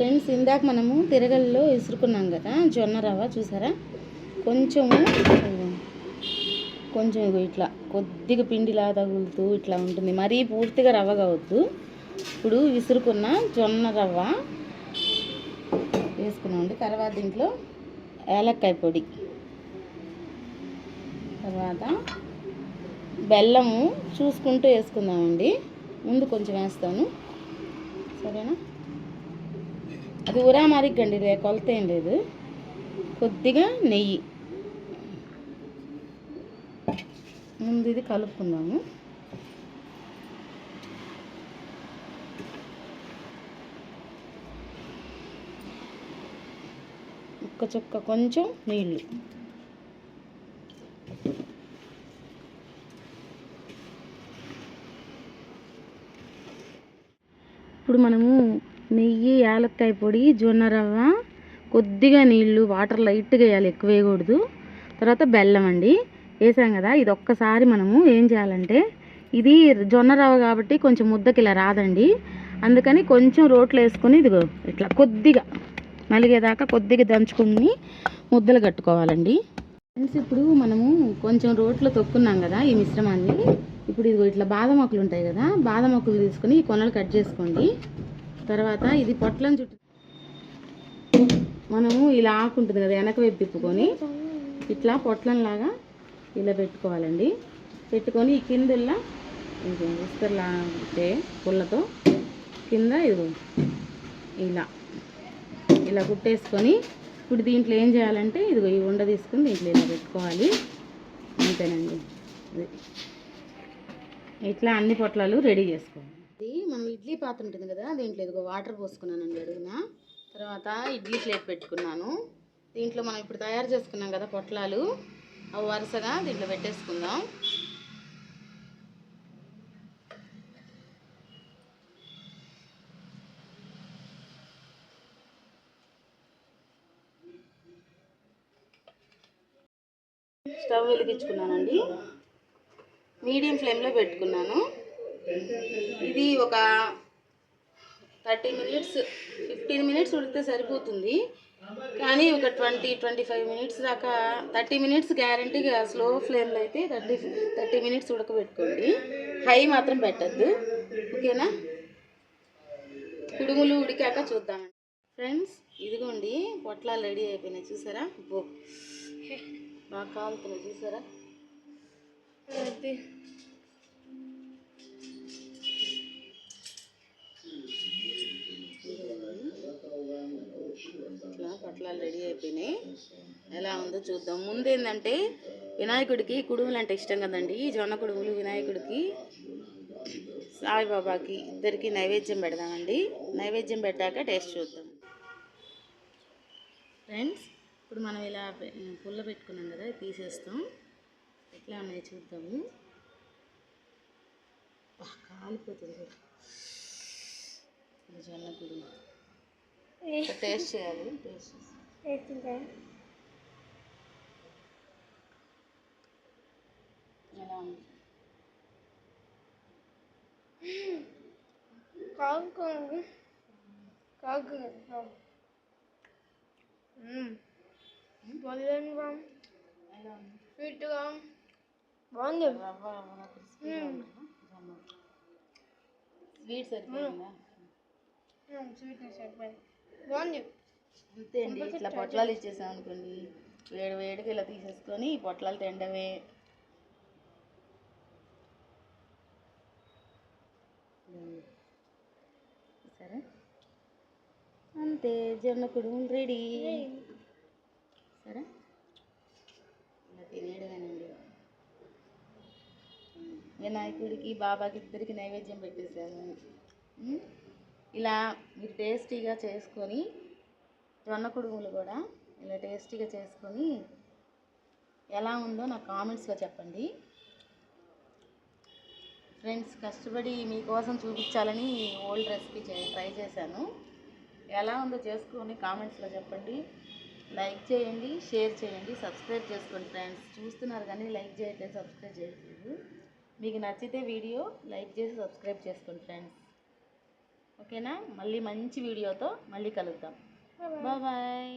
Friends, ఇందాక మనము తిరగల్లో ఇసురుకున్నాం కదా జొన్న రవ్వ, చూసారా? కొంచెము కొంచెం ఇట్లా కొద్దిగా పిండిలా తగులుతూ ఇట్లా ఉంటుంది, మరీ పూర్తిగా రవ్వ కావద్దు. ఇప్పుడు విసురుకున్న జొన్న రవ్వ వేసుకున్నామండి. తర్వాత దీంట్లో ఏలక్కాయ పొడి, తర్వాత బెల్లము చూసుకుంటూ వేసుకుందామండి. ముందు కొంచెం వేస్తాను, సరేనా? అది ఉరామారిగ్గండి, కొలత ఏం లేదు. కొద్దిగా నెయ్యి ముందు ఇది కలుపుకుందాము. ఒక్క చుక్క కొంచెం నీళ్ళు. ఇప్పుడు మనము నెయ్యి, యాలక్కాయ పొడి, జొన్న రవ్వ, కొద్దిగా నీళ్ళు, వాటర్ లైట్గా వేయాలి, ఎక్కువ వేయకూడదు. తర్వాత బెల్లం అండి వేసాం కదా. ఇది ఒక్కసారి మనము ఏం చేయాలంటే, ఇది జొన్న రవ్వ కాబట్టి కొంచెం ముద్దకి ఇలా రాదండి, అందుకని కొంచెం రోట్లో వేసుకొని ఇదిగో ఇట్లా కొద్దిగా నలిగేదాకా కొద్దిగా దంచుకుని ముద్దలు కట్టుకోవాలండి. ఫ్రెండ్స్, ఇప్పుడు మనము కొంచెం రోట్లో తొక్కున్నాం కదా ఈ మిశ్రమాన్ని. ఇప్పుడు ఇదిగో ఇట్లా బాదం ఆకులు ఉంటాయి కదా, బాదం ఆకులు తీసుకొని ఈ కొనలు కట్ చేసుకోండి. తర్వాత ఇది పొట్లం చుట్టూ మనము ఇలా ఆకు ఉంటుంది కదా, వెనక వైపు తిప్పుకొని ఇట్లా పొట్లంలాగా ఇలా పెట్టుకోవాలండి. పెట్టుకొని ఈ కిందల్లా కొంచెం విస్తరలా ఉంటే పుల్లతో కింద ఇదిగో ఇలా ఇలా కుట్టేసుకొని, ఇప్పుడు దీంట్లో ఏం చేయాలంటే ఇదిగో ఈ ఉండ తీసుకుని దీంట్లో ఇలా పెట్టుకోవాలి. అంతేనండి. ఇట్లా అన్ని పొట్లాలు రెడీ చేసుకోవాలి. మనం ఇడ్లీ పాత్ర ఉంటుంది కదా, దీంట్లో ఇదిగో వాటర్ పోసుకున్నానండి అడుగున. తర్వాత ఇడ్లీ ప్లేట్ పెట్టుకున్నాను. దీంట్లో మనం ఇప్పుడు తయారు చేసుకున్నాం కదా పొట్లాలు, అవి వరుసగా దీంట్లో పెట్టేసుకుందాం. స్టవ్ వెలిగించుకున్నానండి, మీడియం ఫ్లేమ్లో పెట్టుకున్నాను. ఇది ఒక 30 మినిట్స్ 15 మినిట్స్ ఉడికితే సరిపోతుంది, కానీ ఒక 20-25 మినిట్స్ దాకా, 30 మినిట్స్ గ్యారంటీగా స్లో ఫ్లేమ్లో అయితే 30 మినిట్స్ ఉడకబెట్టుకోండి, హై మాత్రం పెట్టద్దు, ఓకేనా? కుడుములు ఉడికాక చూద్దామండి. ఫ్రెండ్స్, ఇదిగోండి పొట్లాలు రెడీ అయిపోయినాయి, చూసారా? బాగా కాలుతున్నాయి, చూసారా? ఇట్లా పొట్లాలు రెడీ అయిపోయినాయి. ఎలా ఉందో చూద్దాం. ముందేంటంటే వినాయకుడికి కుడుములు అంటే ఇష్టం కదండి. జొన్న కుడుములు వినాయకుడికి, సాయిబాబాకి ఇద్దరికి నైవేద్యం పెడదామండి. నైవేద్యం పెట్టాక టేస్ట్ చూద్దాం. ఫ్రెండ్స్, ఇప్పుడు మనం ఇలా పుల్ల పెట్టుకున్నాం కదా, తీసేస్తాం. ఎట్లా ఉన్నాయి చూద్దాము. కాలిపోతుంది జొన్న కుడుము. టేస్ట్ చేయాలి. ఎలా ఉంది? స్వీట్గా బాగుంది. స్వీట్ సరిపోయిందా? స్వీట్నెస్ సరిపోయింది, బాగుంది. అంతే అండి. ఇట్లా పొట్లాలు ఇచ్చేసాం అనుకోండి, వేడి వేడిగా ఇలా తీసేసుకొని పొట్లాలు తినడమే. సరే, అంతే, జొన్న కుడుములు రెడీ. సరే, ఇలా తినేయడమేనండి. వినాయకుడికి, బాబాకి ఇద్దరికి నైవేద్యం పెట్టేశాను. ఇలా మీరు టేస్టీగా చేసుకొని, జొన్న కుడుములు కూడా ఇలా టేస్టీగా చేసుకొని ఎలా ఉందో నాకు కామెంట్స్లో చెప్పండి. ఫ్రెండ్స్, కష్టపడి మీకోసం చూపించాలని ఓల్డ్ రెసిపీ ట్రై చేశాను. ఎలా ఉందో చేసుకొని కామెంట్స్లో చెప్పండి. లైక్ చేయండి, షేర్ చేయండి, సబ్స్క్రైబ్ చేసుకోండి. ఫ్రెండ్స్, చూస్తున్నారు కానీ లైక్ చేయట్లేదు, సబ్స్క్రైబ్ చేయట్లేదు. మీకు నచ్చితే వీడియో లైక్ చేసి సబ్స్క్రైబ్ చేసుకోండి ఫ్రెండ్స్. ఓకేనా? మళ్ళీ మంచి వీడియోతో మళ్ళీ కలుద్దాం. బాయ్.